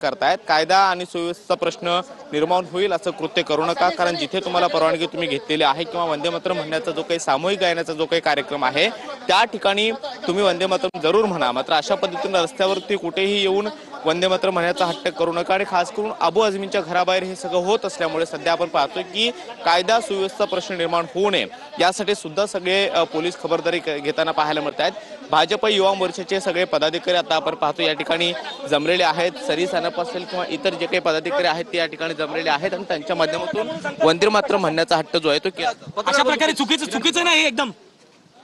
करतायत। कायदा आणि सुव्यवस्थेचा प्रश्न निर्माण होईल असं कृत्य करू नका, कारण जिथे तुम्हाला परवानगी तुम्ही घेतलेली आहे किंवा वंदे मातरम म्हणण्याचा जो काही सामूहिक गायनाचा जो काही कार्यक्रम आहे त्या ठिकाणी तुम्ही वंदे मातरम जरूर म्हणा, मात्र अशा पद्धतीने रस्त्यावरती कुठेही येऊन वंदे मातरम म्हणण्याचा हट्ट करू नका। आणि खास करून अबू आझमींच्या घराबाहेर हे सगळं होत असल्यामुळे सध्या आपण पाहतोय की कायदा सुव्यवस्थेचा प्रश्न निर्माण होऊ नये यासाठी सुद्धा सगळे पोलीस खबरदारी घेताना पाहायला मिळत आहेत। भाजप युवा मोर्चाचे सगळे पदाधिकारी आता आपण पाहतो या ठिकाणी जमलेले आहेत। सरी सानप असेल किंवा इतर जे काही पदाधिकारी आहेत ते या ठिकाणी जमलेले आहेत आणि त्यांच्या माध्यमातून वंदे मातरम म्हणण्याचा हट्ट जो आहे तो अशा प्रकारे चुकीचं नाही एकदम।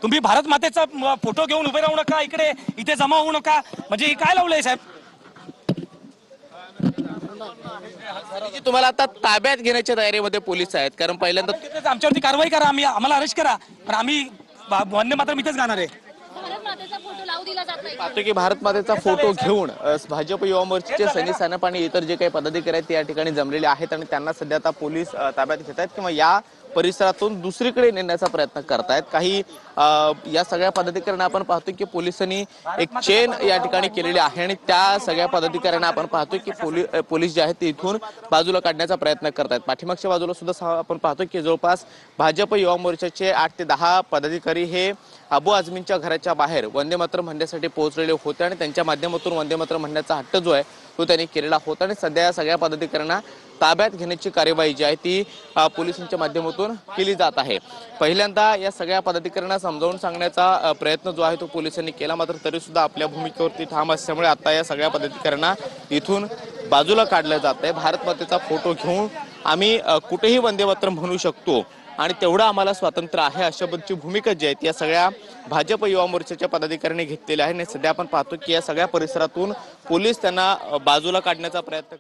तुम्ही भारत मातेचा फोटो घेऊन उभे राहू नका, इथे जमा होऊ नका, म्हणजे हे काय लावलंय साहेब? तुम्हाला आता ताब्यात घेण्याच्या तयारीमध्ये पोलीस आहेत, कारण पहिल्यांदा आमच्यावरती कारवाई करा, आम्हाला अरेस्ट करा, पण आम्ही वंदे मातरम इथेच गाणार आहे। पाहतो की भारत मातेचा फोटो घेऊन भाजप युवा मोर्चाचे सनी सानप आणि इतर जे काही पदाधिकारी आहेत ते या ठिकाणी जमलेले आहेत आणि त्यांना सध्या आता पोलीस ताब्यात घेत आहेत किंवा या परिसरातून दुसरीकडे नेण्याचा प्रयत्न करतायत। काही या सगळ्या पदाधिकाऱ्यांना आपण पाहतो की पोलिसांनी एक चेन या ठिकाणी केलेली आहे आणि त्या सगळ्या पदाधिकाऱ्यांना आपण पाहतो की पोलीस जे आहेत ते इथून बाजूला काढण्याचा प्रयत्न करतायत। पाठीमागच्या बाजूला सुद्धा आपण पाहतो की जवळपास भाजप युवा मोर्चाचे 8 ते 10 पदाधिकारी हे अबू आझमींच्या घराच्या बाहेर वंदे मातरम म्हणण्यासाठी पोहोचलेले होते आणि त्यांच्या माध्यमातून वंदे मातरम म्हणण्याचा हट्ट जो आहे तो त्यांनी केलेला होता आणि सध्या या सगळ्या पदाधिकाऱ्यांना ताब्यात घेण्याची कार्यवाही जी आहे ती पोलिसांच्या माध्यमातून केली जात आहे। पहिल्यांदा या सगळ्या पदाधिकाऱ्यांना समजावून सांगण्याचा प्रयत्न जो आहे तो पोलिसांनी केला, मात्र तरी सुद्धा आपल्या भूमिकेवरती ठाम असल्यामुळे आता या सगळ्या पदाधिकाऱ्यांना इथून बाजूला काढलं जात आहे। भारत मातेचा फोटो घेऊन आम्ही कुठेही वंदे मातरम म्हणू शकतो आणि तेवढं आम्हाला स्वातंत्र्य आहे अशा पद्धतीची भूमिका जी आहे या सगळ्या भाजप युवा मोर्चाच्या पदाधिकाऱ्यांनी घेतलेली आहे आणि सध्या आपण पाहतो की या सगळ्या परिसरातून पोलीस त्यांना बाजूला काढण्याचा प्रयत्न